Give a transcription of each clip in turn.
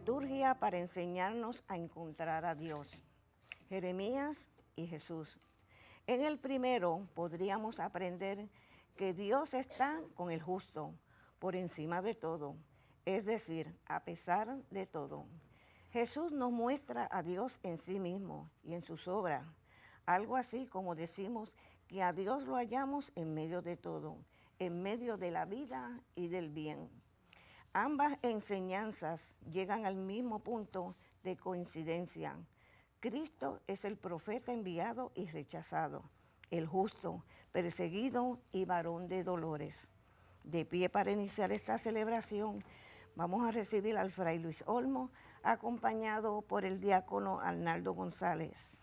liturgia para enseñarnos a encontrar a Dios. Jeremías y Jesús. En el primero podríamos aprender que Dios está con el justo, por encima de todo, es decir, a pesar de todo. Jesús nos muestra a Dios en sí mismo y en sus obras, algo así como decimos que a Dios lo hallamos en medio de todo, en medio de la vida y del bien. Ambas enseñanzas llegan al mismo punto de coincidencia. Cristo es el profeta enviado y rechazado, el justo, perseguido y varón de dolores. De pie para iniciar esta celebración, vamos a recibir al Fray Luis Olmo, acompañado por el diácono Arnaldo González.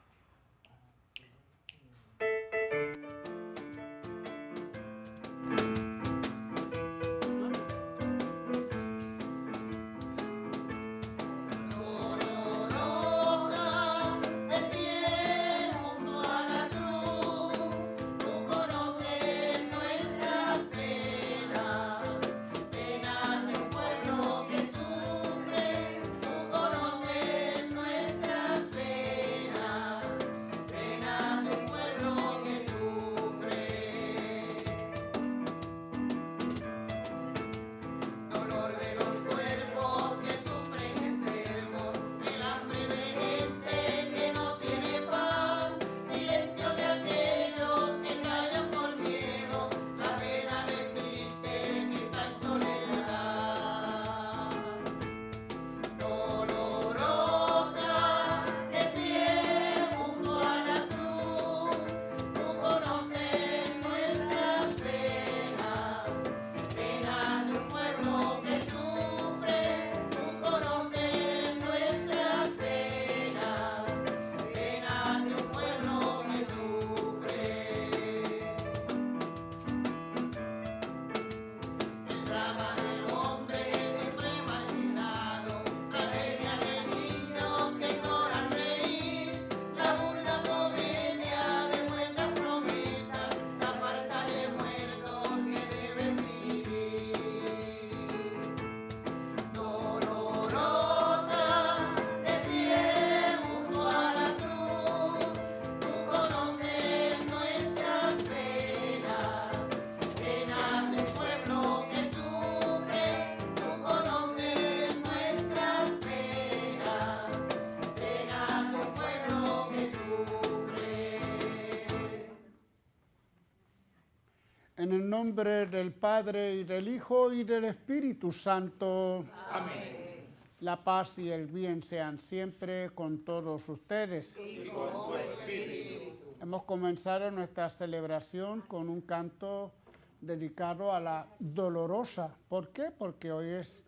En el nombre del Padre, y del Hijo, y del Espíritu Santo. Amén. La paz y el bien sean siempre con todos ustedes. Y con tu espíritu. Hemos comenzado nuestra celebración con un canto dedicado a la dolorosa. ¿Por qué? Porque hoy es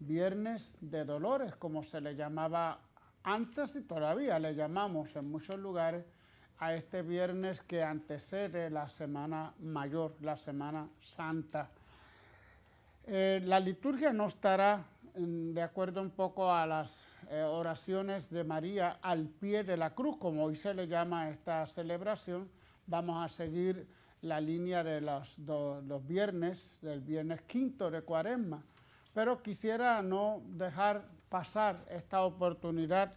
Viernes de Dolores, como se le llamaba antes y todavía le llamamos en muchos lugares a este viernes que antecede la Semana Mayor, la Semana Santa. La liturgia no estará de acuerdo un poco a las oraciones de María al pie de la cruz, como hoy se le llama a esta celebración. Vamos a seguir la línea de los viernes, del viernes quinto de Cuaresma, pero quisiera no dejar pasar esta oportunidad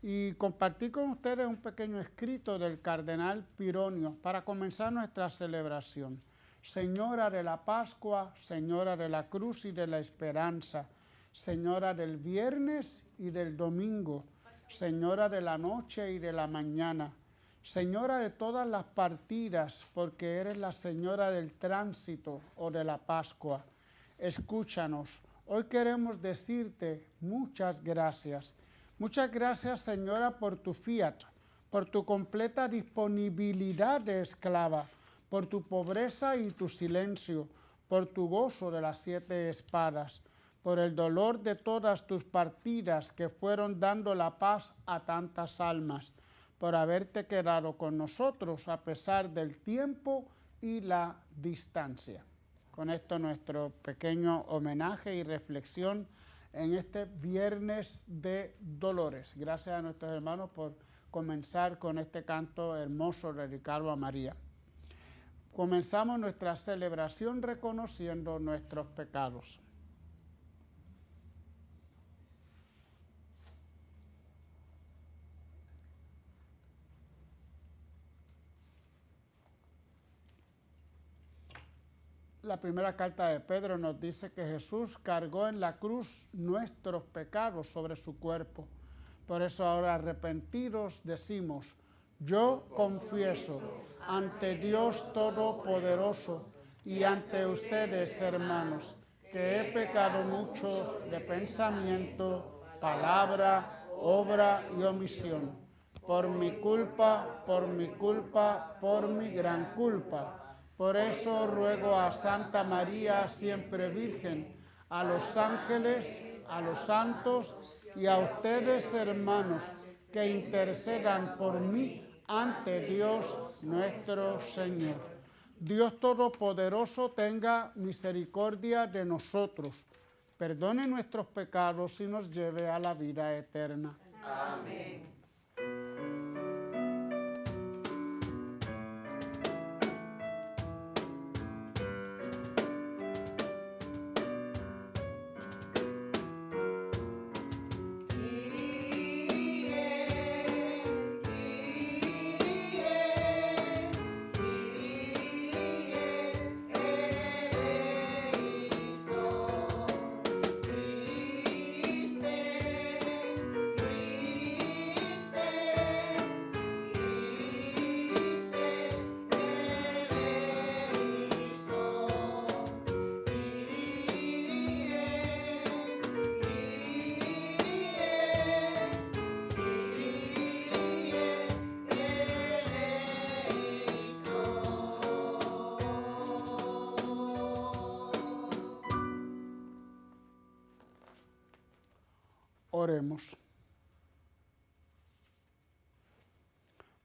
y compartir con ustedes un pequeño escrito del cardenal Pironio para comenzar nuestra celebración. Señora de la Pascua, Señora de la Cruz y de la Esperanza, Señora del viernes y del domingo, Señora de la noche y de la mañana, Señora de todas las partidas, porque eres la Señora del tránsito o de la Pascua. Escúchanos, hoy queremos decirte muchas gracias. Muchas gracias, Señora, por tu fiat, por tu completa disponibilidad de esclava, por tu pobreza y tu silencio, por tu gozo de las 7 espadas, por el dolor de todas tus partidas que fueron dando la paz a tantas almas, por haberte quedado con nosotros a pesar del tiempo y la distancia. Con esto nuestro pequeño homenaje y reflexión en este Viernes de Dolores. Gracias a nuestros hermanos por comenzar con este canto hermoso dedicado a María. Comenzamos nuestra celebración reconociendo nuestros pecados. la primera carta de Pedro nos dice que Jesús cargó en la cruz nuestros pecados sobre su cuerpo. Por eso ahora arrepentidos decimos, yo confieso ante Dios Todopoderoso y ante ustedes, hermanos, que he pecado mucho de pensamiento, palabra, obra y omisión. Por mi culpa, por mi culpa, por mi gran culpa. Por eso ruego a Santa María, siempre Virgen, a los ángeles, a los santos y a ustedes, hermanos, que intercedan por mí ante Dios nuestro Señor. Dios Todopoderoso tenga misericordia de nosotros, perdone nuestros pecados y nos lleve a la vida eterna. Amén. Oremos.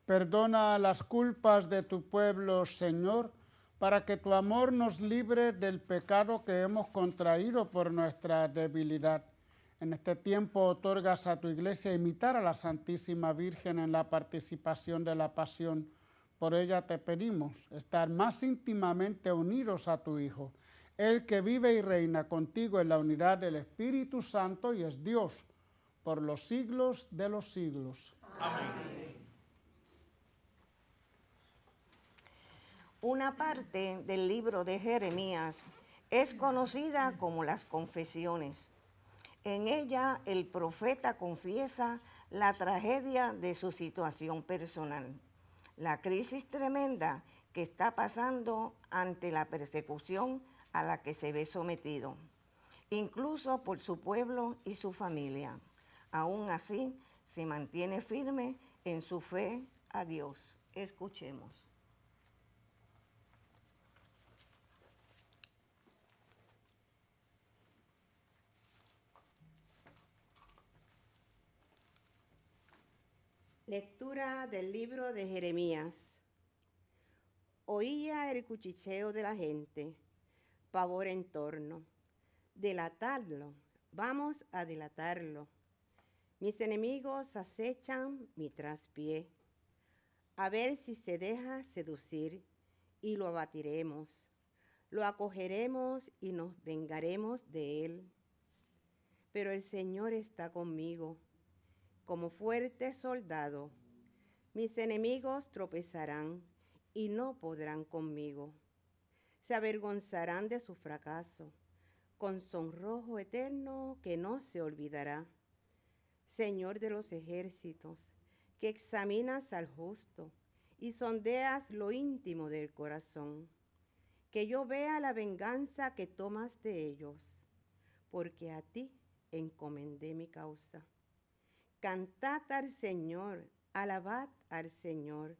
Perdona las culpas de tu pueblo, Señor, para que tu amor nos libre del pecado que hemos contraído por nuestra debilidad. En este tiempo otorgas a tu iglesia imitar a la Santísima Virgen en la participación de la pasión. Por ella te pedimos estar más íntimamente unidos a tu Hijo, el que vive y reina contigo en la unidad del Espíritu Santo y es Dios por los siglos de los siglos. Amén. Una parte del libro de Jeremías es conocida como las Confesiones. En ella el profeta confiesa la tragedia de su situación personal, la crisis tremenda que está pasando ante la persecución a la que se ve sometido, incluso por su pueblo y su familia. Aún así, se mantiene firme en su fe a Dios. Escuchemos. Lectura del libro de Jeremías. Oía el cuchicheo de la gente, pavor en torno. Delatarlo, vamos a delatarlo. Mis enemigos acechan mi traspié, a ver si se deja seducir y lo abatiremos, lo acogeremos y nos vengaremos de él. Pero el Señor está conmigo, como fuerte soldado. Mis enemigos tropezarán y no podrán conmigo. Se avergonzarán de su fracaso, con sonrojo eterno que no se olvidará. Señor de los ejércitos, que examinas al justo y sondeas lo íntimo del corazón, que yo vea la venganza que tomas de ellos, porque a ti encomendé mi causa. Cantad al Señor, alabad al Señor,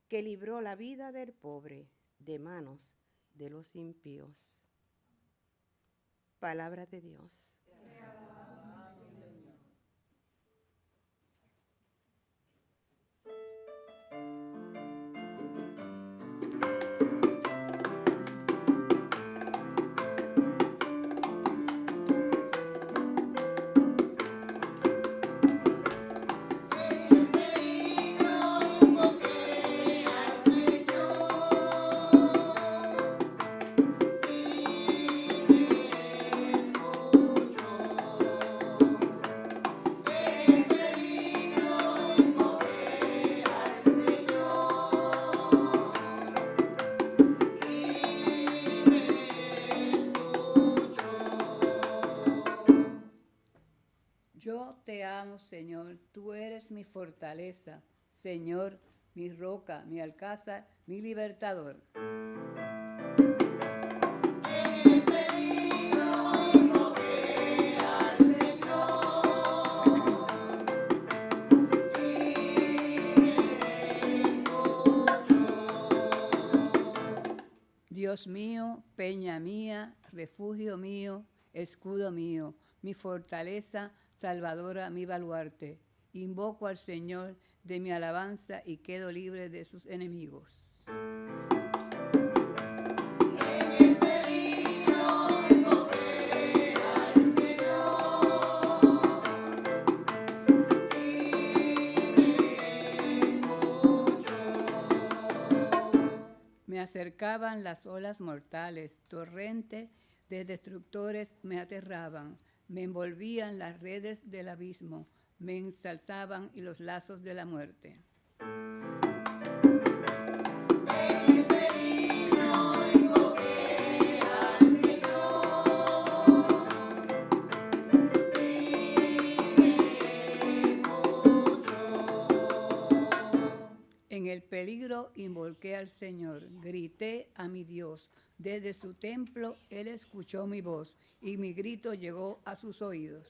que libró la vida del pobre de manos de los impíos. Palabra de Dios. Escucha. Tú eres mi fortaleza, Señor, mi roca, mi alcázar, mi libertador. Dios mío, peña mía, refugio mío, escudo mío, mi fortaleza, salvadora, mi baluarte. Invoco al Señor de mi alabanza y quedo libre de sus enemigos. Me acercaban las olas mortales, torrentes de destructores me aterraban, me envolvían las redes del abismo, me ensalzaban y los lazos de la muerte. En el peligro invoqué al Señor, grité a mi Dios. Desde su templo Él escuchó mi voz y mi grito llegó a sus oídos.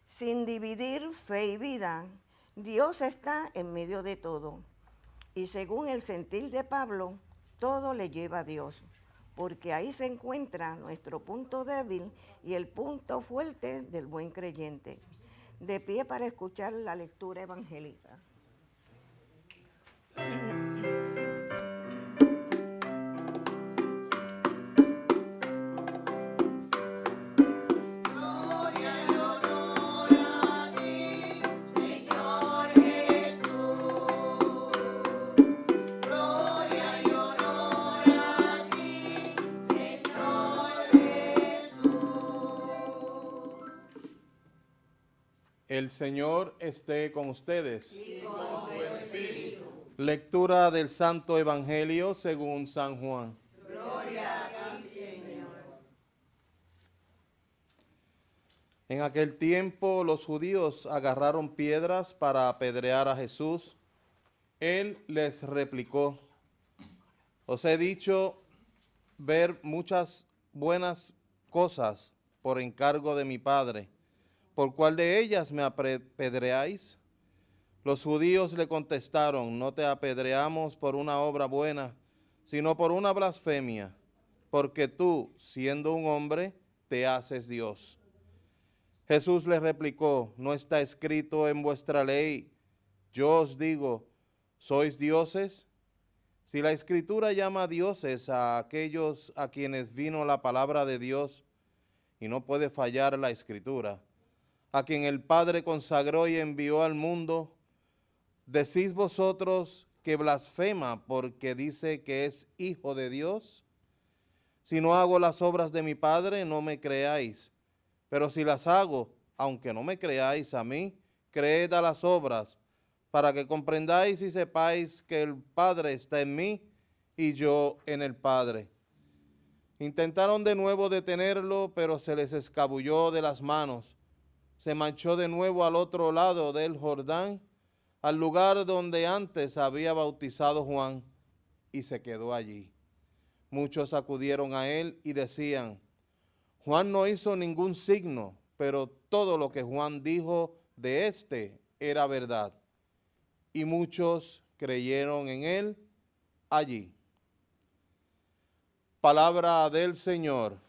Sin dividir fe y vida, Dios está en medio de todo. Y según el sentir de Pablo, todo le lleva a Dios, porque ahí se encuentra nuestro punto débil y el punto fuerte del buen creyente. De pie para escuchar la lectura evangélica. El Señor esté con ustedes. Y con tu espíritu. Lectura del Santo Evangelio según San Juan. Gloria a ti, Señor. En aquel tiempo los judíos agarraron piedras para apedrear a Jesús. Él les replicó: os he dicho ver muchas buenas cosas por encargo de mi Padre. ¿Por cuál de ellas me apedreáis? Los judíos le contestaron: no te apedreamos por una obra buena, sino por una blasfemia, porque tú, siendo un hombre, te haces Dios. Jesús les replicó: ¿no está escrito en vuestra ley, yo os digo, sois dioses? Si la Escritura llama dioses a aquellos a quienes vino la palabra de Dios, y no puede fallar la Escritura, a quien el Padre consagró y envió al mundo, ¿decís vosotros que blasfema porque dice que es hijo de Dios? Si no hago las obras de mi Padre, no me creáis. Pero si las hago, aunque no me creáis a mí, creed a las obras, para que comprendáis y sepáis que el Padre está en mí y yo en el Padre. Intentaron de nuevo detenerlo, pero se les escabulló de las manos. Se marchó de nuevo al otro lado del Jordán, al lugar donde antes había bautizado Juan, y se quedó allí. Muchos acudieron a él y decían: Juan no hizo ningún signo, pero todo lo que Juan dijo de éste era verdad. Y muchos creyeron en él allí. Palabra del Señor.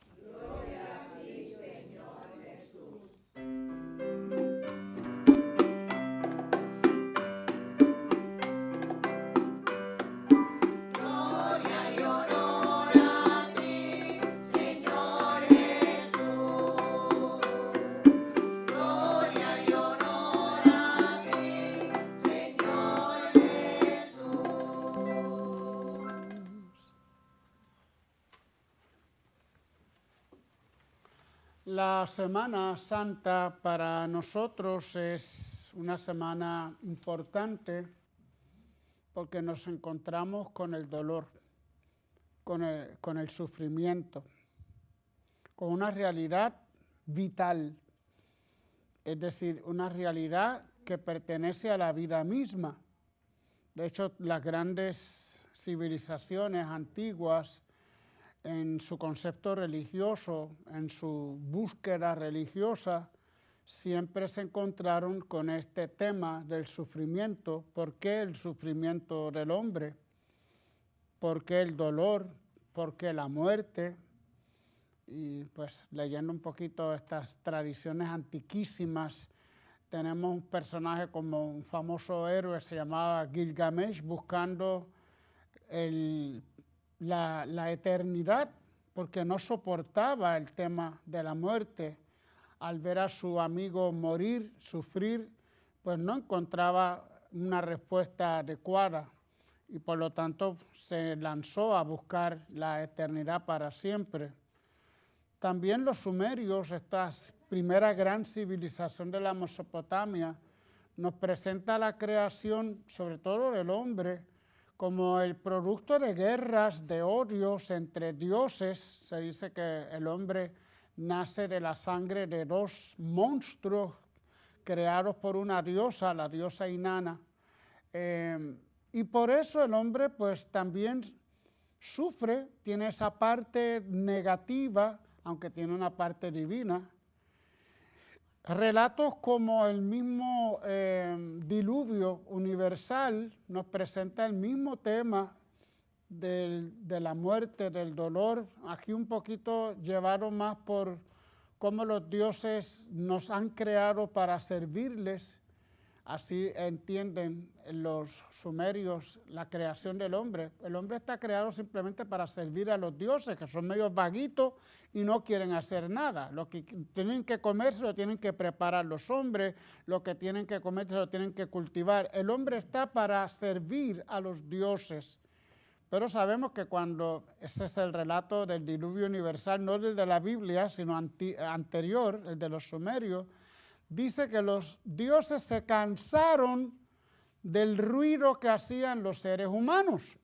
Gloria y honor a ti, Señor. La Semana Santa para nosotros es una semana importante porque nos encontramos con el dolor, con el sufrimiento, con una realidad vital, es decir, una realidad que pertenece a la vida misma. De hecho, las grandes civilizaciones antiguas, en su concepto religioso, en su búsqueda religiosa, siempre se encontraron con este tema del sufrimiento. ¿Por qué el sufrimiento del hombre? ¿Por qué el dolor? ¿Por qué la muerte? Y pues leyendo un poquito estas tradiciones antiquísimas, tenemos un personaje como un famoso héroe, se llamaba Gilgamesh, buscando la eternidad, porque no soportaba el tema de la muerte. Al ver a su amigo morir, sufrir, pues no encontraba una respuesta adecuada y por lo tanto se lanzó a buscar la eternidad para siempre. También los sumerios, esta primera gran civilización de la Mesopotamia, nos presenta la creación, sobre todo del hombre, como el producto de guerras, de odios entre dioses. Se dice que el hombre nace de la sangre de dos monstruos creados por una diosa, la diosa Inanna. Y por eso el hombre pues también sufre, tiene esa parte negativa, aunque tiene una parte divina. Relatos como el mismo diluvio universal nos presenta el mismo tema de la muerte, del dolor. Aquí un poquito llevado más por cómo los dioses nos han creado para servirles. Así entienden los sumerios la creación del hombre. El hombre está creado simplemente para servir a los dioses, que son medios vaguitos y no quieren hacer nada. Lo que tienen que comer se lo tienen que preparar los hombres, lo que tienen que comer se lo tienen que cultivar. El hombre está para servir a los dioses. Pero sabemos que cuando, ese es el relato del diluvio universal, no el de la Biblia, sino anterior, el de los sumerios, dice que los dioses se cansaron del ruido que hacían los seres humanos,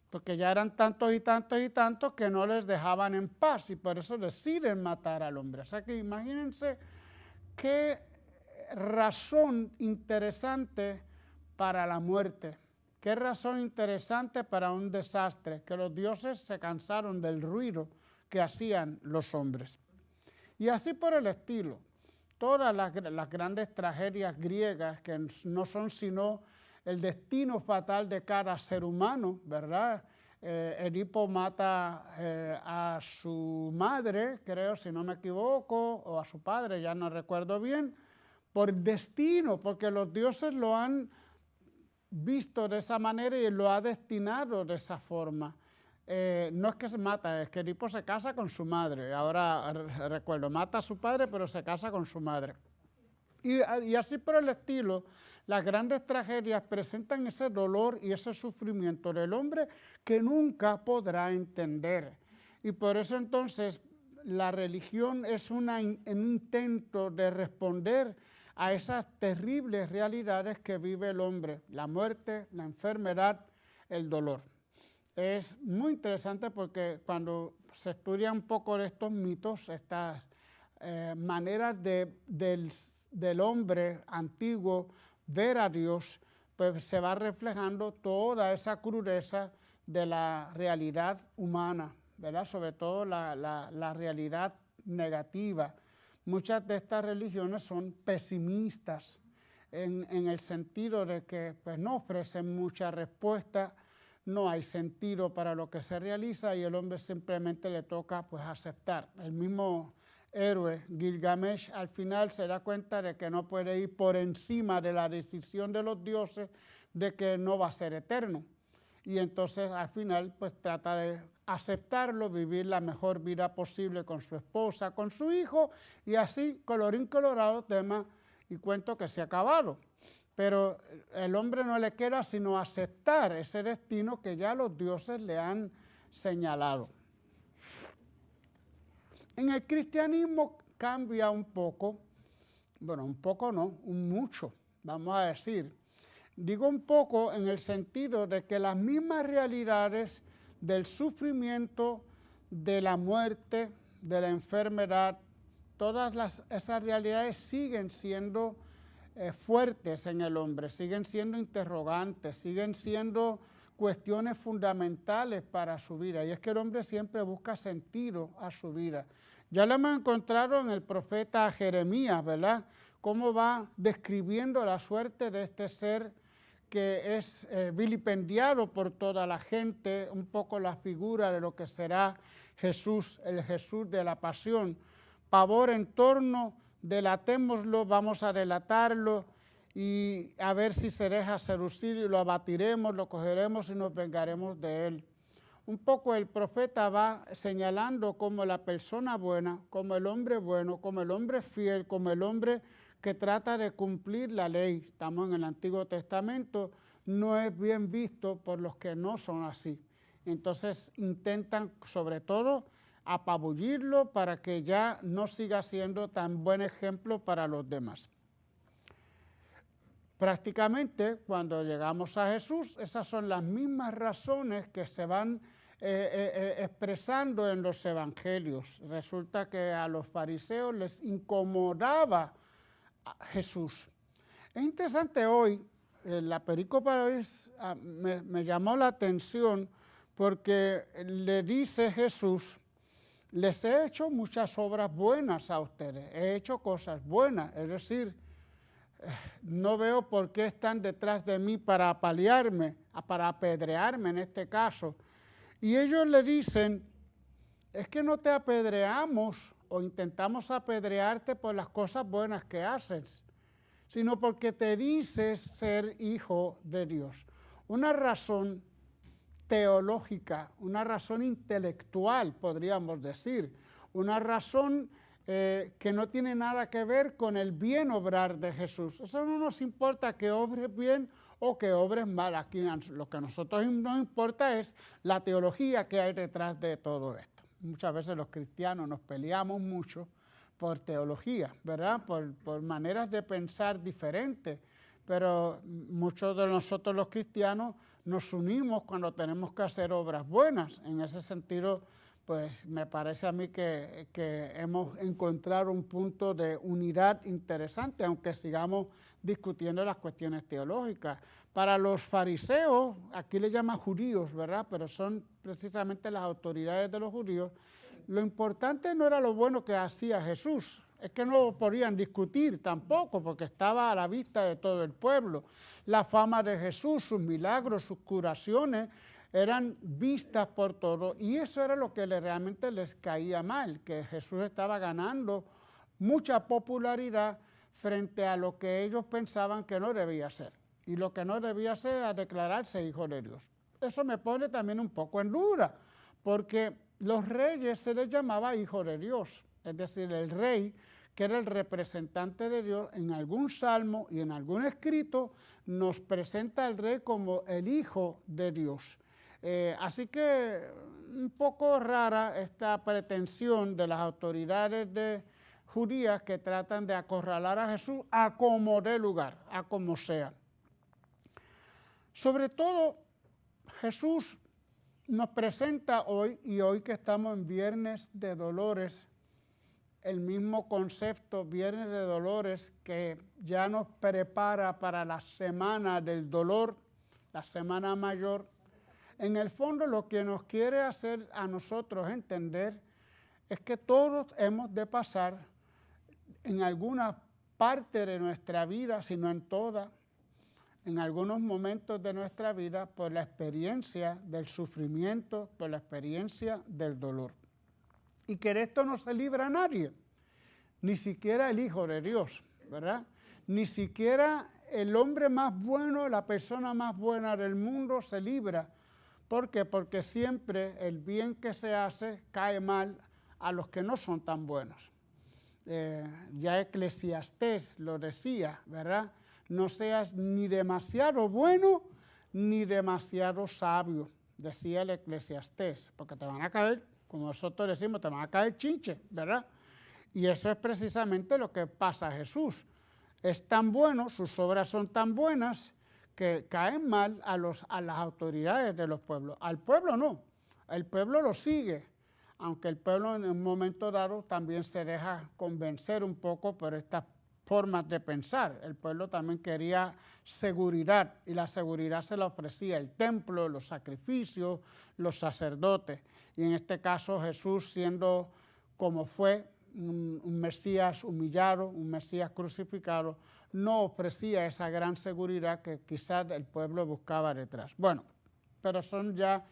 porque ya eran tantos y tantos y tantos que no les dejaban en paz y por eso deciden matar al hombre. O sea que imagínense qué razón interesante para la muerte, qué razón interesante para un desastre, que los dioses se cansaron del ruido que hacían los hombres. Y así por el estilo. Todas las grandes tragedias griegas que no son sino el destino fatal de cada ser humano, ¿verdad? Edipo mata a su madre, creo, si no me equivoco, o a su padre, ya no recuerdo bien, por destino, porque los dioses lo han visto de esa manera y lo ha destinado de esa forma. No es que se mata, es que Edipo se casa con su madre. Ahora recuerdo, mata a su padre, pero se casa con su madre. Y así por el estilo, las grandes tragedias presentan ese dolor y ese sufrimiento del hombre que nunca podrá entender. Y por eso entonces la religión es un intento de responder a esas terribles realidades que vive el hombre, la muerte, la enfermedad, el dolor. Es muy interesante porque cuando se estudia un poco de estos mitos, estas maneras del hombre antiguo ver a Dios, pues se va reflejando toda esa crudeza de la realidad humana, ¿verdad? Sobre todo la realidad negativa. Muchas de estas religiones son pesimistas en el sentido de que pues, no ofrecen mucha respuesta, no hay sentido para lo que se realiza y el hombre simplemente le toca pues, aceptar. El mismo héroe Gilgamesh al final se da cuenta de que no puede ir por encima de la decisión de los dioses de que no va a ser eterno. Y entonces al final pues trata de aceptarlo, vivir la mejor vida posible con su esposa, con su hijo y así, colorín colorado, tema y cuento que se ha acabado. Pero el hombre no le queda sino aceptar ese destino que ya los dioses le han señalado. En el cristianismo cambia un poco, bueno, un poco no, un mucho, vamos a decir. Digo un poco en el sentido de que las mismas realidades del sufrimiento, de la muerte, de la enfermedad, todas esas realidades siguen siendo fuertes en el hombre, siguen siendo interrogantes, siguen siendo cuestiones fundamentales para su vida. Y es que el hombre siempre busca sentido a su vida. Ya lo hemos encontrado en el profeta Jeremías, ¿verdad? Cómo va describiendo la suerte de este ser que es vilipendiado por toda la gente, un poco la figura de lo que será Jesús, el Jesús de la pasión. Pavor en torno, delatémoslo, vamos a delatarlo y a ver si se deja seducir y lo abatiremos, lo cogeremos y nos vengaremos de él. Un poco el profeta va señalando como la persona buena, como el hombre bueno, como el hombre fiel, como el hombre que trata de cumplir la ley. Estamos en el Antiguo Testamento, no es bien visto por los que no son así. Entonces intentan sobre todo apabullirlo para que ya no siga siendo tan buen ejemplo para los demás. Prácticamente cuando llegamos a Jesús, esas son las mismas razones que se van expresando en los evangelios. Resulta que a los fariseos les incomodaba a Jesús. Es interesante hoy, la pericopa hoy me llamó la atención porque le dice Jesús: les he hecho muchas obras buenas a ustedes, he hecho cosas buenas, es decir, no veo por qué están detrás de mí para apalearme, para apedrearme en este caso. Y ellos le dicen, es que no te apedreamos o intentamos apedrearte por las cosas buenas que haces, sino porque te dices ser hijo de Dios. Una razón teológica, una razón intelectual, podríamos decir, una razón que no tiene nada que ver con el bien obrar de Jesús. Eso no nos importa que obres bien o que obres mal. Aquí lo que a nosotros nos importa es la teología que hay detrás de todo esto. Muchas veces los cristianos nos peleamos mucho por teología, ¿verdad? Por maneras de pensar diferentes, pero muchos de nosotros los cristianos nos unimos cuando tenemos que hacer obras buenas. En ese sentido, pues me parece a mí que hemos encontrado un punto de unidad interesante, aunque sigamos discutiendo las cuestiones teológicas. Para los fariseos, aquí le llaman judíos, ¿verdad? Pero son precisamente las autoridades de los judíos. Lo importante no era lo bueno que hacía Jesús, es que no lo podían discutir tampoco, porque estaba a la vista de todo el pueblo. La fama de Jesús, sus milagros, sus curaciones, eran vistas por todos, y eso era lo que realmente les caía mal, que Jesús estaba ganando mucha popularidad frente a lo que ellos pensaban que no debía ser. Y lo que no debía ser era declararse hijo de Dios. Eso me pone también un poco en duda, porque los reyes se les llamaba hijo de Dios, es decir, el rey, que era el representante de Dios, en algún salmo y en algún escrito nos presenta al rey como el hijo de Dios. Así que un poco rara esta pretensión de las autoridades judías que tratan de acorralar a Jesús a como dé lugar, a como sea. Sobre todo, Jesús nos presenta hoy, y hoy que estamos en Viernes de Dolores, el mismo concepto, Viernes de Dolores, que ya nos prepara para la semana del dolor, la semana mayor. En el fondo lo que nos quiere hacer a nosotros entender es que todos hemos de pasar en alguna parte de nuestra vida, si no en toda, en algunos momentos de nuestra vida, por la experiencia del sufrimiento, por la experiencia del dolor. Y que de esto no se libra a nadie, ni siquiera el Hijo de Dios, ¿verdad? Ni siquiera el hombre más bueno, la persona más buena del mundo se libra. ¿Por qué? Porque siempre el bien que se hace cae mal a los que no son tan buenos. Ya Eclesiastés lo decía, ¿verdad? No seas ni demasiado bueno ni demasiado sabio, decía el Eclesiastés, porque te van a caer como nosotros decimos, te van a caer chinche, ¿verdad? Y eso es precisamente lo que pasa a Jesús. Es tan bueno, sus obras son tan buenas, que caen mal a las autoridades de los pueblos. Al pueblo no, el pueblo lo sigue, aunque el pueblo en un momento dado también se deja convencer un poco por estas formas de pensar. El pueblo también quería seguridad, y la seguridad se la ofrecía el templo, los sacrificios, los sacerdotes. Y en este caso Jesús, siendo como fue, un Mesías humillado, un Mesías crucificado, no ofrecía esa gran seguridad que quizás el pueblo buscaba detrás. Bueno, pero son ya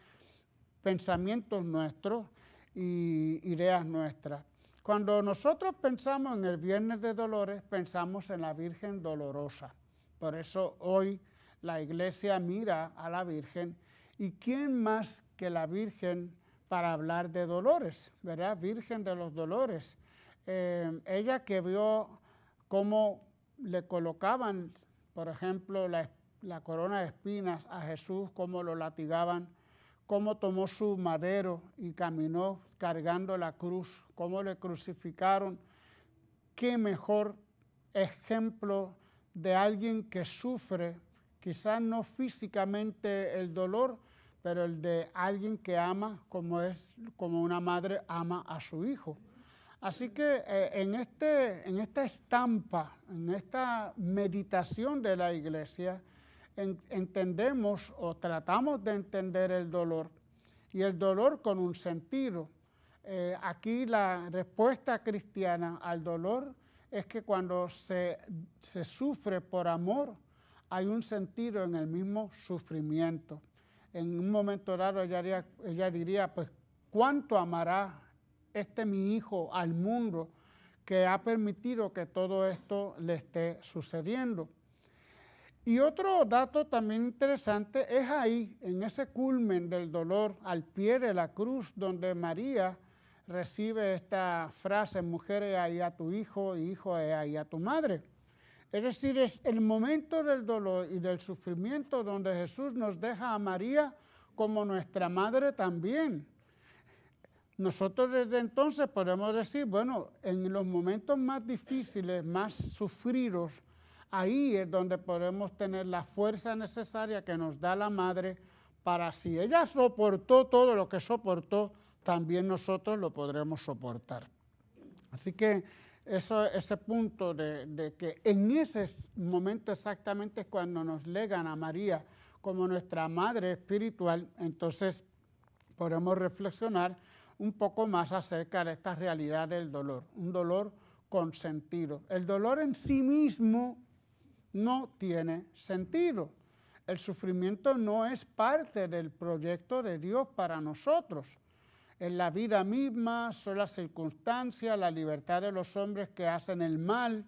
pensamientos nuestros y ideas nuestras. Cuando nosotros pensamos en el Viernes de Dolores, pensamos en la Virgen Dolorosa. Por eso hoy la Iglesia mira a la Virgen, y ¿quién más que la Virgen para hablar de dolores, ¿verdad? Virgen de los Dolores. Ella que vio cómo le colocaban, por ejemplo, la corona de espinas a Jesús, cómo lo latigaban, cómo tomó su madero y caminó cargando la cruz, cómo le crucificaron. Qué mejor ejemplo de alguien que sufre, quizás no físicamente el dolor, pero el de alguien que ama como una madre ama a su hijo. Así que en esta estampa, en esta meditación de la Iglesia, entendemos o tratamos de entender el dolor, y el dolor con un sentido. Aquí la respuesta cristiana al dolor es que cuando se sufre por amor, hay un sentido en el mismo sufrimiento. En un momento dado ella diría, pues, ¿cuánto amará mi hijo al mundo que ha permitido que todo esto le esté sucediendo? Y otro dato también interesante es ahí, en ese culmen del dolor, al pie de la cruz, donde María recibe esta frase: mujer, he ahí a tu hijo, y hijo, he ahí a tu madre. Es decir, es el momento del dolor y del sufrimiento donde Jesús nos deja a María como nuestra madre también. Nosotros desde entonces podemos decir, bueno, en los momentos más difíciles, más sufridos, ahí es donde podemos tener la fuerza necesaria que nos da la madre para, si ella soportó todo lo que soportó, también nosotros lo podremos soportar. Así que ese punto de que en ese momento exactamente es cuando nos legan a María como nuestra madre espiritual, entonces podemos reflexionar un poco más acerca de esta realidad del dolor, un dolor con sentido. El dolor en sí mismo no tiene sentido. El sufrimiento no es parte del proyecto de Dios para nosotros. En la vida misma son las circunstancias, la libertad de los hombres que hacen el mal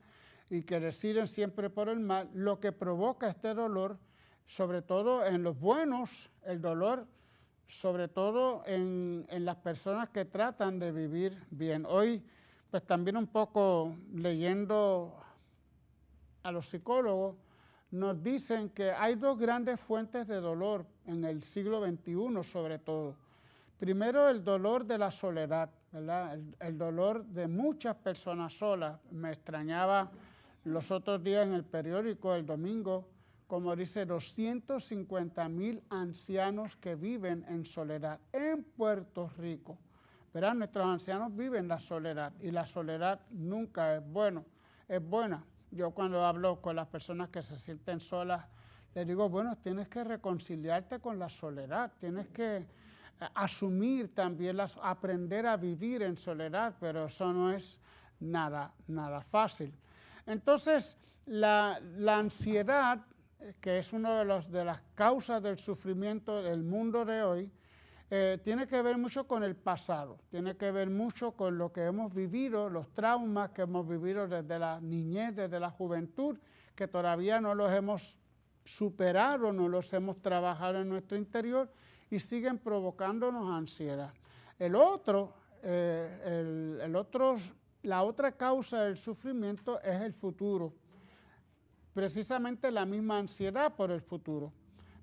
y que deciden siempre por el mal, lo que provoca este dolor, sobre todo en los buenos, el dolor sobre todo en las personas que tratan de vivir bien. Hoy, pues también un poco leyendo a los psicólogos, nos dicen que hay dos grandes fuentes de dolor en el siglo XXI sobre todo. Primero, el dolor de la soledad, ¿verdad? El dolor de muchas personas solas. Me extrañaba los otros días en el periódico, el domingo, como dice, 250,000 ancianos que viven en soledad en Puerto Rico. ¿Verdad? Nuestros ancianos viven la soledad, y la soledad nunca es buena. Yo cuando hablo con las personas que se sienten solas, les digo, bueno, tienes que reconciliarte con la soledad, tienes que asumir también, aprender a vivir en soledad, pero eso no es nada fácil. Entonces, la ansiedad, que es una de las causas del sufrimiento del mundo de hoy, tiene que ver mucho con el pasado, tiene que ver mucho con lo que hemos vivido, los traumas que hemos vivido desde la niñez, desde la juventud, que todavía no los hemos superado, no los hemos trabajado en nuestro interior y siguen provocándonos ansiedad. La otra causa del sufrimiento es el futuro. Precisamente la misma ansiedad por el futuro.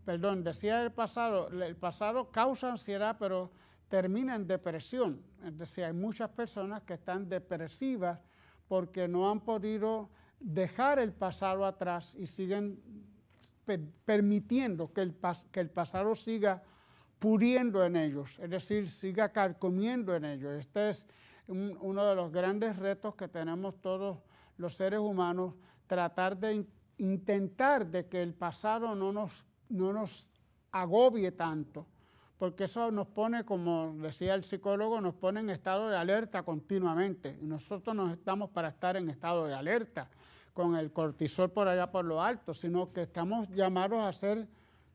Decía el pasado causa ansiedad, pero termina en depresión. Es decir, hay muchas personas que están depresivas porque no han podido dejar el pasado atrás y siguen permitiendo que el pasado siga pudriendo en ellos, es decir, siga carcomiendo en ellos. Este es uno de los grandes retos que tenemos todos los seres humanos, tratar de intentar de que el pasado no nos agobie tanto, porque eso nos pone, como decía el psicólogo, nos pone en estado de alerta continuamente, y nosotros no estamos para estar en estado de alerta, con el cortisol por allá por lo alto, sino que estamos llamados a ser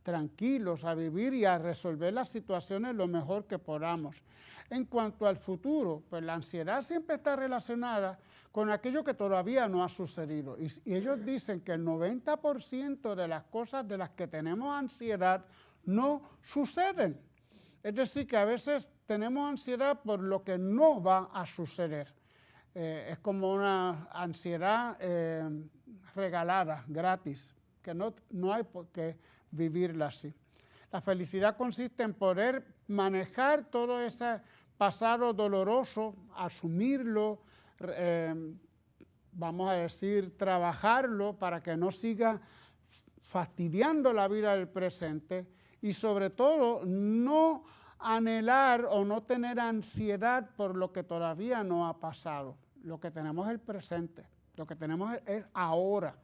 tranquilos, a vivir y a resolver las situaciones lo mejor que podamos. En cuanto al futuro, pues la ansiedad siempre está relacionada con aquello que todavía no ha sucedido. Y ellos dicen que el 90% de las cosas de las que tenemos ansiedad no suceden. Es decir, que a veces tenemos ansiedad por lo que no va a suceder. Es como una ansiedad regalada, gratis, que no hay por qué vivirla así. La felicidad consiste en poder manejar todo ese pasado doloroso, asumirlo, vamos a decir, trabajarlo para que no siga fastidiando la vida del presente y sobre todo no anhelar o no tener ansiedad por lo que todavía no ha pasado. Lo que tenemos es el presente, lo que tenemos es ahora.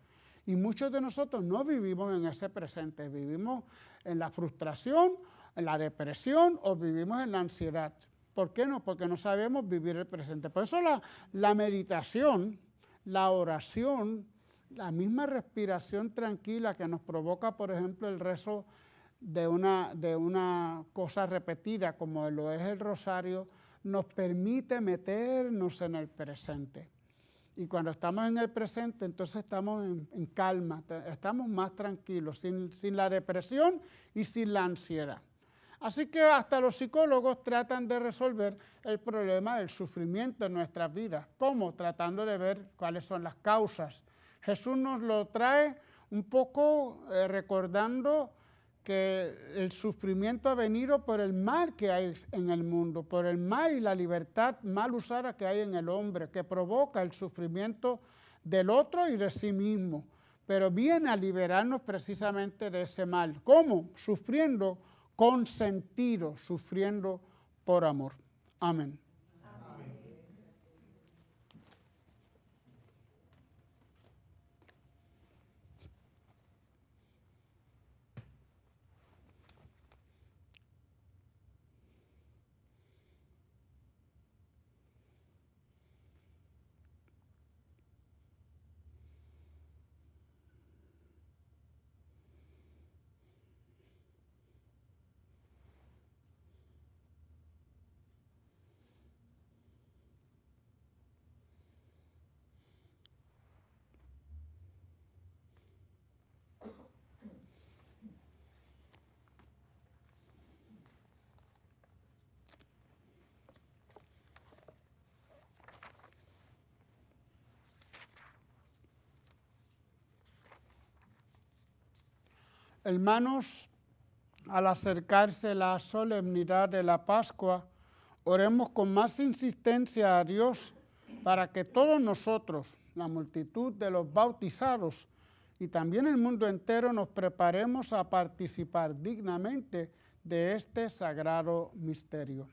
Y muchos de nosotros no vivimos en ese presente, vivimos en la frustración, en la depresión o vivimos en la ansiedad. ¿Por qué no? Porque no sabemos vivir el presente. Por eso la meditación, la oración, la misma respiración tranquila que nos provoca, por ejemplo, el rezo de una cosa repetida, como lo es el rosario, nos permite meternos en el presente. Y cuando estamos en el presente, entonces estamos en calma, estamos más tranquilos, sin la depresión y sin la ansiedad. Así que hasta los psicólogos tratan de resolver el problema del sufrimiento en nuestras vidas. ¿Cómo? Tratando de ver cuáles son las causas. Jesús nos lo trae un poco recordando que el sufrimiento ha venido por el mal que hay en el mundo, por el mal y la libertad mal usada que hay en el hombre, que provoca el sufrimiento del otro y de sí mismo, pero viene a liberarnos precisamente de ese mal. ¿Cómo? Sufriendo con sentido, sufriendo por amor. Amén. Hermanos, al acercarse la solemnidad de la Pascua, oremos con más insistencia a Dios para que todos nosotros, la multitud de los bautizados y también el mundo entero, nos preparemos a participar dignamente de este sagrado misterio.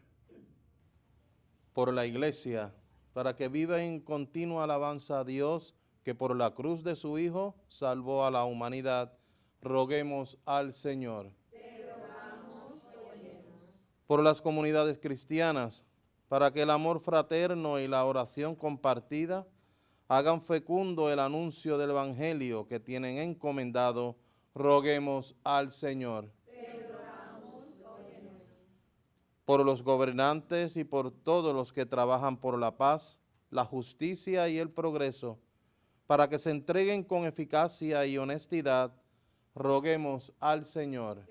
Por la Iglesia, para que viva en continua alabanza a Dios, que por la cruz de su Hijo salvó a la humanidad, roguemos al Señor. Por las comunidades cristianas, para que el amor fraterno y la oración compartida hagan fecundo el anuncio del Evangelio que tienen encomendado, roguemos al Señor. Por los gobernantes y por todos los que trabajan por la paz, la justicia y el progreso, para que se entreguen con eficacia y honestidad, roguemos al Señor.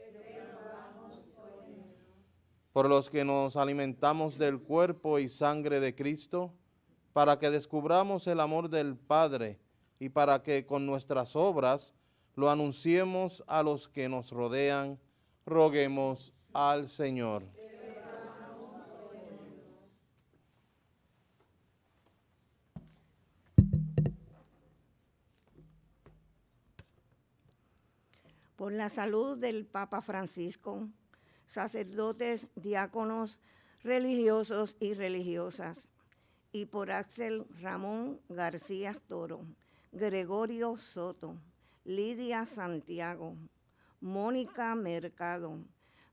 Por los que nos alimentamos del cuerpo y sangre de Cristo, para que descubramos el amor del Padre y para que con nuestras obras lo anunciemos a los que nos rodean, roguemos al Señor. por la salud del Papa Francisco, sacerdotes, diáconos, religiosos y religiosas, y por Axel Ramón García Toro, Gregorio Soto, Lidia Santiago, Mónica Mercado,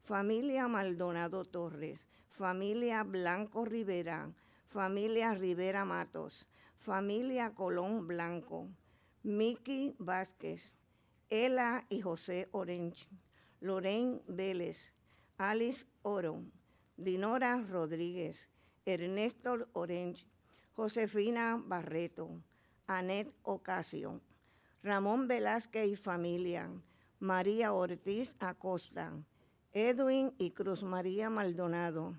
familia Maldonado Torres, familia Blanco Rivera, familia Rivera Matos, familia Colón Blanco, Miki Vázquez, Ela y José Orench, Lorraine Vélez, Alice Oro, Dinora Rodríguez, Ernesto Orench, Josefina Barreto, Anet Ocasio, Ramón Velázquez y familia, María Ortiz Acosta, Edwin y Cruz María Maldonado,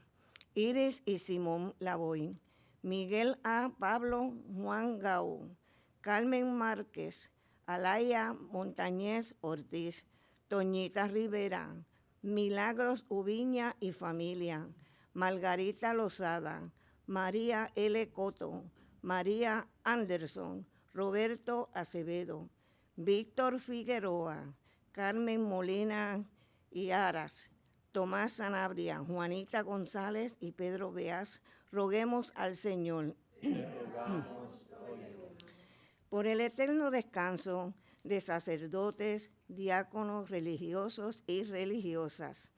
Iris y Simón Lavoy, Miguel A. Pablo Juan Gau, Carmen Márquez, Alaya Montañez Ortiz, Toñita Rivera, Milagros Ubiña y familia, Margarita Lozada, María L. Coto, María Anderson, Roberto Acevedo, Víctor Figueroa, Carmen Molina y Aras, Tomás Sanabria, Juanita González y Pedro Beas, roguemos al Señor por el eterno descanso de sacerdotes, diáconos, religiosos y religiosas,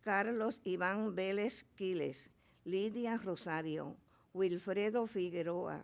Carlos Iván Vélez Quiles, Lidia Rosario, Wilfredo Figueroa,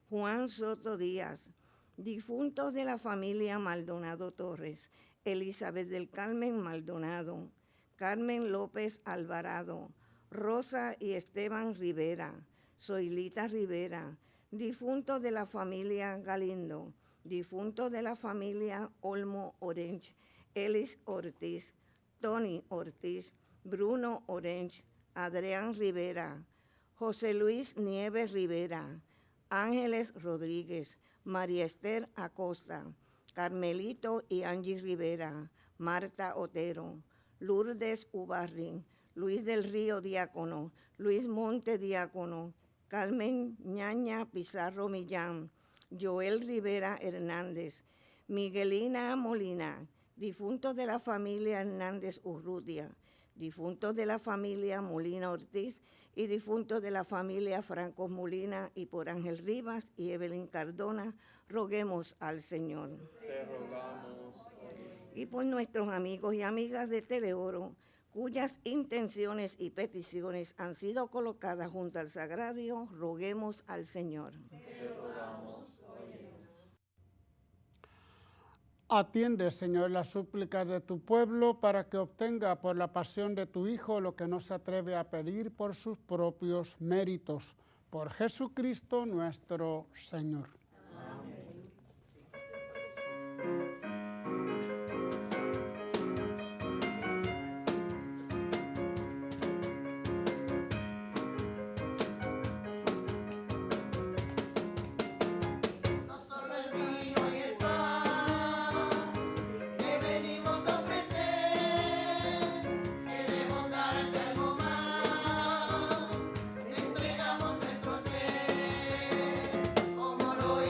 Juan Soto Díaz, difuntos de la familia Maldonado Torres, Elizabeth del Carmen Maldonado, Carmen López Alvarado, Rosa y Esteban Rivera, Zoilita Rivera, difuntos de la familia Galindo, difuntos de la familia Olmo Orench, Elis Ortiz, Tony Ortiz, Bruno Orench, Adrián Rivera, José Luis Nieves Rivera, Ángeles Rodríguez, María Esther Acosta, Carmelito y Angie Rivera, Marta Otero, Lourdes Ubarri, Luis del Río Diácono, Luis Monte Diácono, Carmen Ñaña Pizarro Millán, Joel Rivera Hernández, Miguelina Molina, difuntos de la familia Hernández Urrutia, difuntos de la familia Molina Ortiz y difuntos de la familia Franco Molina, y por Ángel Rivas y Evelyn Cardona, roguemos al Señor. Te rogamos. Y por nuestros amigos y amigas de Teleoro, cuyas intenciones y peticiones han sido colocadas junto al sagrario, roguemos al Señor. Te rogamos. Atiende, Señor, las súplicas de tu pueblo para que obtenga por la pasión de tu Hijo lo que no se atreve a pedir por sus propios méritos. Por Jesucristo nuestro Señor. Como lo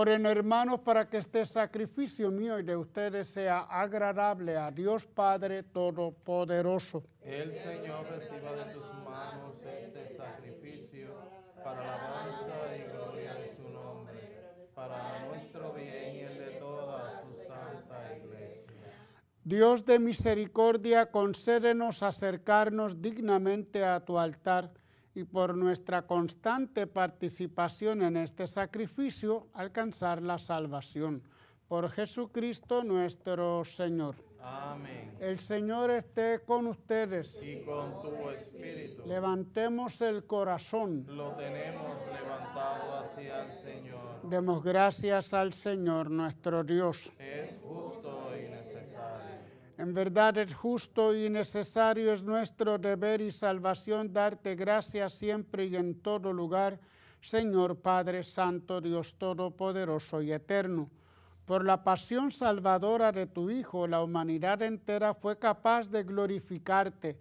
Oren, hermanos, para que este sacrificio mío y de ustedes sea agradable a Dios Padre Todopoderoso. El Señor reciba de tus manos este sacrificio para la alabanza y gloria de su nombre, para nuestro bien y el de toda su santa iglesia. Dios de misericordia, concédenos acercarnos dignamente a tu altar y por nuestra constante participación en este sacrificio alcanzar la salvación. Por Jesucristo nuestro Señor. Amén. El Señor esté con ustedes. Y con tu espíritu. Levantemos el corazón. Lo tenemos levantado hacia el Señor. Demos gracias al Señor nuestro Dios. Es justo y necesario. En verdad es justo y necesario, es nuestro deber y salvación darte gracias siempre y en todo lugar, Señor Padre Santo, Dios Todopoderoso y Eterno. Por la pasión salvadora de tu Hijo, la humanidad entera fue capaz de glorificarte,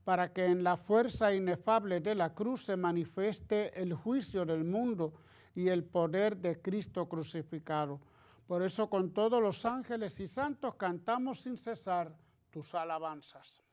para que en la fuerza inefable de la cruz se manifieste el juicio del mundo y el poder de Cristo crucificado. Por eso con todos los ángeles y santos cantamos sin cesar tus alabanzas.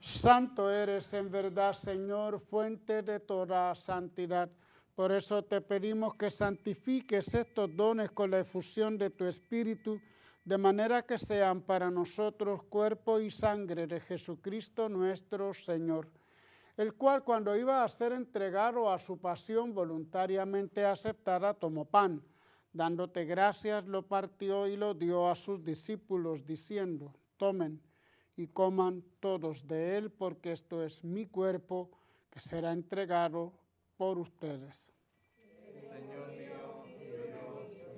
Santo eres en verdad, Señor, fuente de toda santidad. Por eso te pedimos que santifiques estos dones con la efusión de tu Espíritu, de manera que sean para nosotros cuerpo y sangre de Jesucristo nuestro Señor, el cual cuando iba a ser entregado a su pasión voluntariamente aceptada, tomó pan, dándote gracias, lo partió y lo dio a sus discípulos, diciendo: tomen y coman todos de él, porque esto es mi cuerpo que será entregado por ustedes. Señor mío y Dios mío.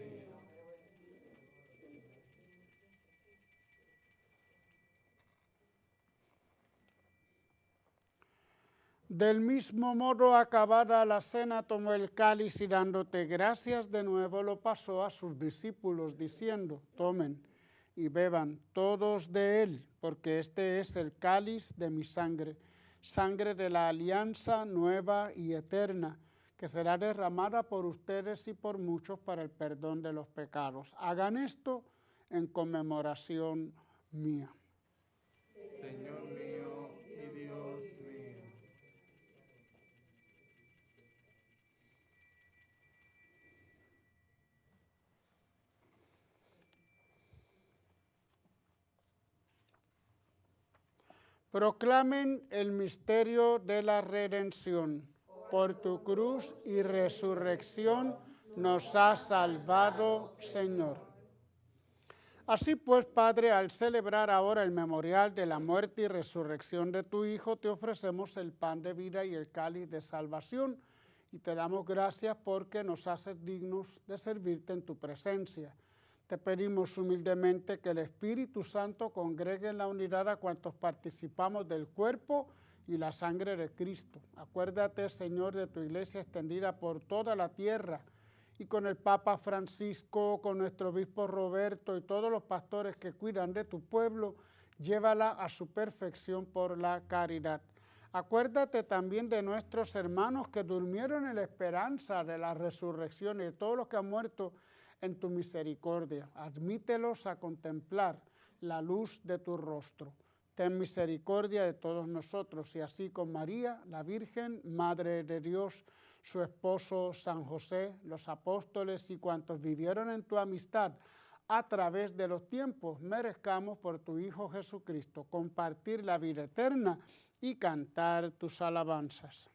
Del mismo modo, acabada la cena, tomó el cáliz y dándote gracias de nuevo lo pasó a sus discípulos, diciendo: tomen y beban todos de él, porque este es el cáliz de mi sangre, sangre de la alianza nueva y eterna, que será derramada por ustedes y por muchos para el perdón de los pecados. Hagan esto en conmemoración mía. Señor mío y Dios mío. Proclamen el misterio de la redención. Por tu cruz y resurrección nos has salvado, Señor. Así pues, Padre, al celebrar ahora el memorial de la muerte y resurrección de tu Hijo, te ofrecemos el pan de vida y el cáliz de salvación, y te damos gracias porque nos haces dignos de servirte en tu presencia. Te pedimos humildemente que el Espíritu Santo congregue en la unidad a cuantos participamos del cuerpo y la sangre de Cristo. Acuérdate, Señor, de tu iglesia extendida por toda la tierra, y con el Papa Francisco, con nuestro obispo Roberto y todos los pastores que cuidan de tu pueblo, llévala a su perfección por la caridad. Acuérdate también de nuestros hermanos que durmieron en la esperanza de la resurrección y de todos los que han muerto en tu misericordia. Admítelos a contemplar la luz de tu rostro. Ten misericordia de todos nosotros, y así con María, la Virgen, Madre de Dios, su esposo San José, los apóstoles y cuantos vivieron en tu amistad a través de los tiempos, merezcamos por tu Hijo Jesucristo compartir la vida eterna y cantar tus alabanzas.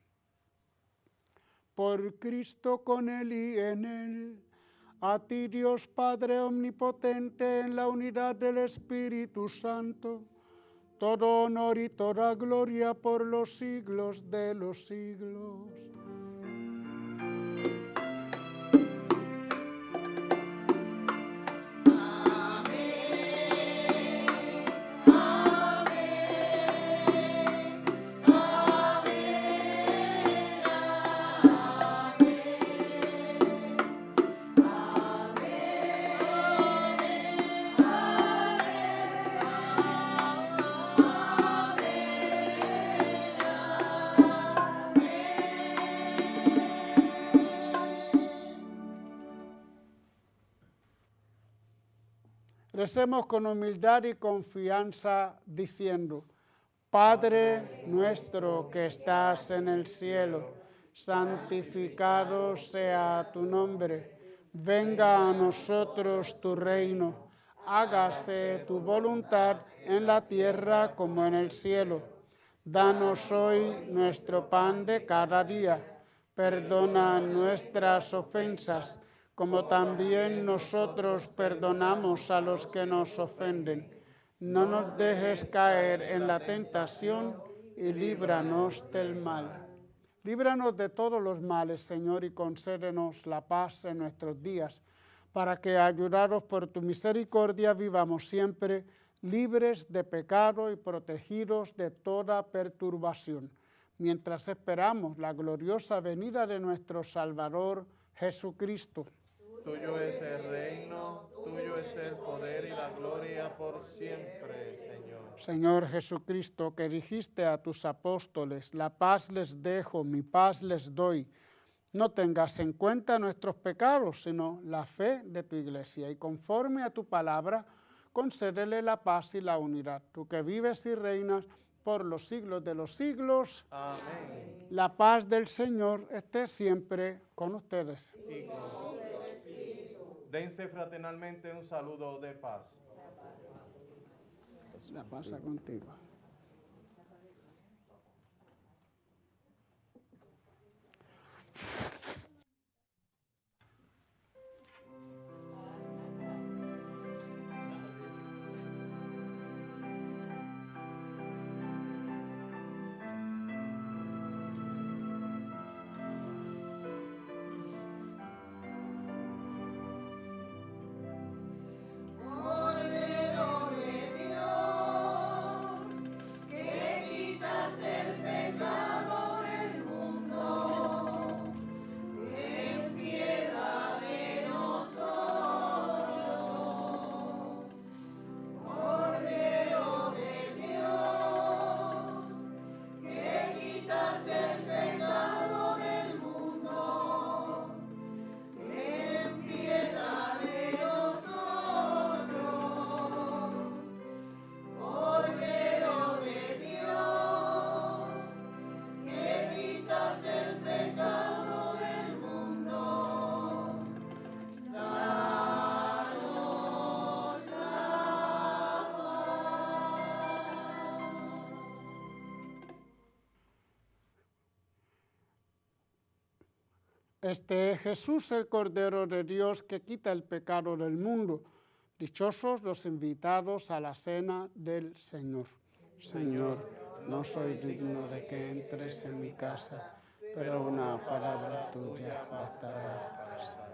Por Cristo, con Él y en Él, a ti Dios Padre omnipotente, en la unidad del Espíritu Santo, todo honor y toda gloria por los siglos de los siglos. Recemos con humildad y confianza diciendo: Padre nuestro que estás en el cielo, santificado sea tu nombre. Venga a nosotros tu reino. Hágase tu voluntad en la tierra como en el cielo. Danos hoy nuestro pan de cada día. Perdona nuestras ofensas, como también nosotros perdonamos a los que nos ofenden. No nos dejes caer en la tentación y líbranos del mal. Líbranos de todos los males, Señor, y concédenos la paz en nuestros días, para que, ayudados por tu misericordia, vivamos siempre libres de pecado y protegidos de toda perturbación, mientras esperamos la gloriosa venida de nuestro Salvador Jesucristo. Tuyo es el reino, tuyo es el poder y la gloria por siempre, Señor. Señor Jesucristo, que dijiste a tus apóstoles: la paz les dejo, mi paz les doy. No tengas en cuenta nuestros pecados, sino la fe de tu Iglesia, y conforme a tu palabra, concédele la paz y la unidad. Tú que vives y reinas por los siglos de los siglos. Amén. La paz del Señor esté siempre con ustedes. Y con dense fraternalmente un saludo de paz. La paz sea contigo. Este es Jesús, el Cordero de Dios, que quita el pecado del mundo. Dichosos los invitados a la cena del Señor. Señor, no soy digno de que entres en mi casa, pero una palabra tuya bastará para salvarme.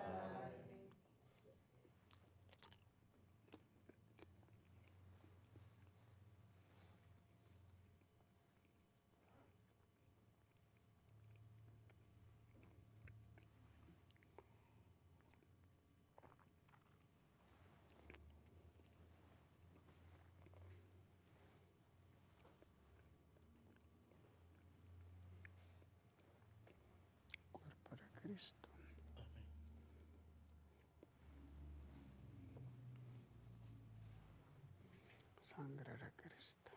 Cristo. Sangre de Cristo.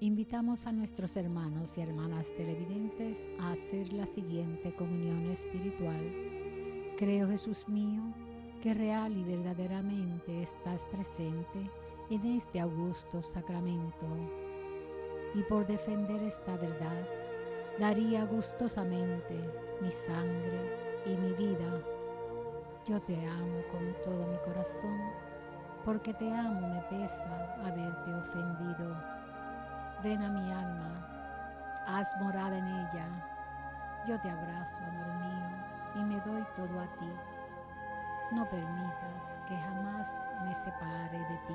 Invitamos a nuestros hermanos y hermanas televidentes a hacer la siguiente comunión espiritual. Creo, Jesús mío, que real y verdaderamente estás presente en este augusto sacramento. Y por defender esta verdad, daría gustosamente mi sangre y mi vida. Yo te amo con todo mi corazón, porque te amo me pesa haberte ofendido. Ven a mi alma, haz morada en ella. Yo te abrazo, amor mío, y me doy todo a ti. No permitas que jamás me separe de ti.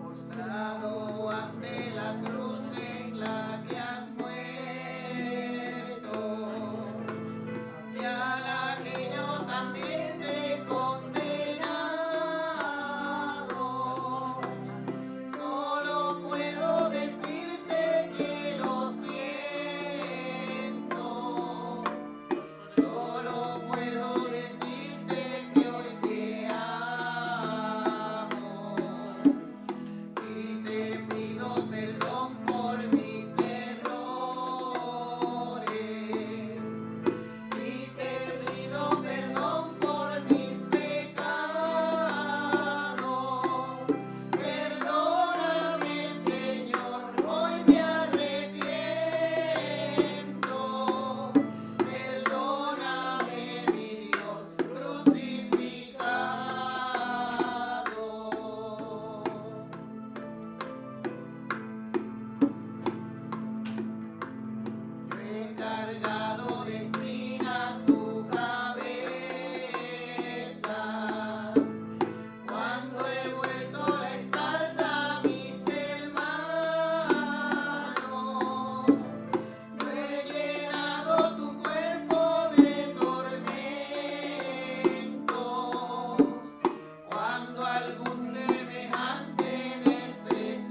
Postrado ante la cruz en la que has muerto, y a la que yo también te he condenado, solo puedo decirte que lo siento, solo puedo decirte que hoy te amo. Y te pido perdón por mis errores. Y te pido perdón por mis pecados. Perdóname, Señor, hoy me arrepiento. Perdóname, mi Dios crucificado. Yo he cargado de espinas tu cabeza, cuando he vuelto la espalda a mis hermanos. Yo he llenado tu cuerpo de tormentos, cuando algún semejante despreciado.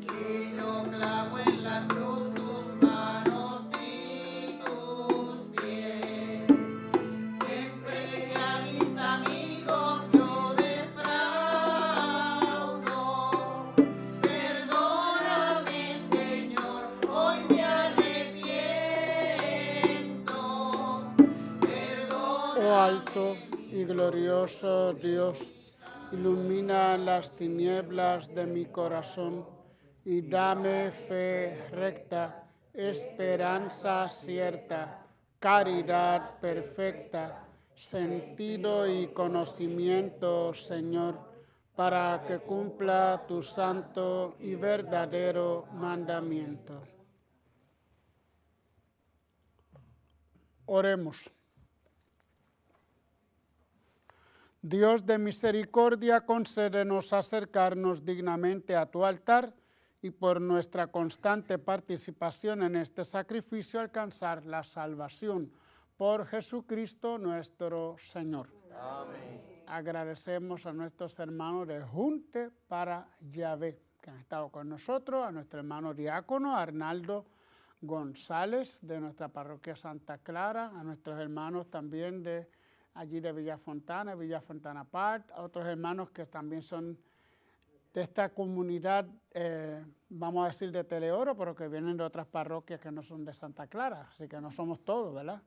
Que yo clavo en la cruz tus manos y tus pies. Siempre que a mis amigos yo defraudo, perdóname, Señor, hoy me arrepiento. Oh alto y glorioso Dios, ilumina las tinieblas de mi corazón y dame fe recta, esperanza cierta, caridad perfecta, sentido y conocimiento, Señor, para que cumpla tu santo y verdadero mandamiento. Oremos. Dios de misericordia, concédenos acercarnos dignamente a tu altar y por nuestra constante participación en este sacrificio alcanzar la salvación. Por Jesucristo nuestro Señor. Amén. Agradecemos a nuestros hermanos de Junte para Yahvé, que han estado con nosotros, a nuestro hermano diácono Arnaldo González, de nuestra parroquia Santa Clara, a nuestros hermanos también de allí de Villa Fontana Part, a otros hermanos que también son de esta comunidad, vamos a decir de Teleoro, pero que vienen de otras parroquias que no son de Santa Clara, así que no somos todos, ¿verdad?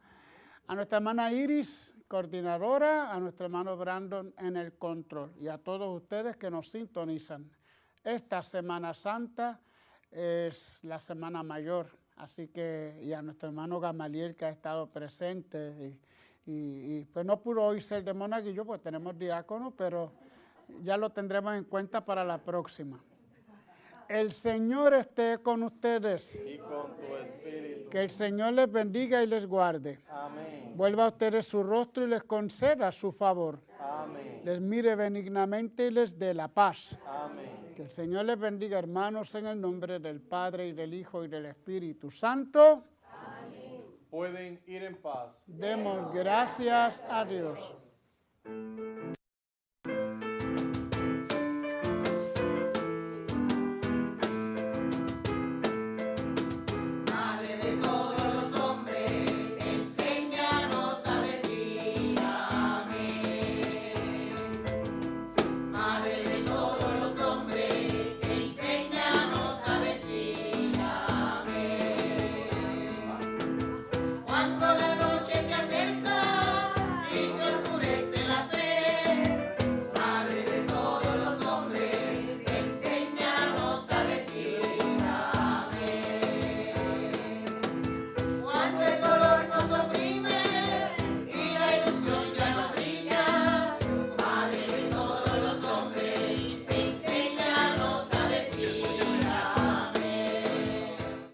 A nuestra hermana Iris, coordinadora, a nuestro hermano Brandon en el control y a todos ustedes que nos sintonizan. Esta Semana Santa es la Semana Mayor, así que, y a nuestro hermano Gamaliel que ha estado presente, y pues no pudo hoy ser de monaguillo, pues tenemos diácono, pero ya lo tendremos en cuenta para la próxima. El Señor esté con ustedes. Y con tu espíritu. Que el Señor les bendiga y les guarde. Amén. Vuelva a ustedes su rostro y les conceda su favor. Amén. Les mire benignamente y les dé la paz. Amén. Que el Señor les bendiga, hermanos, en el nombre del Padre y del Hijo y del Espíritu Santo. Pueden ir en paz. Demos gracias a Dios.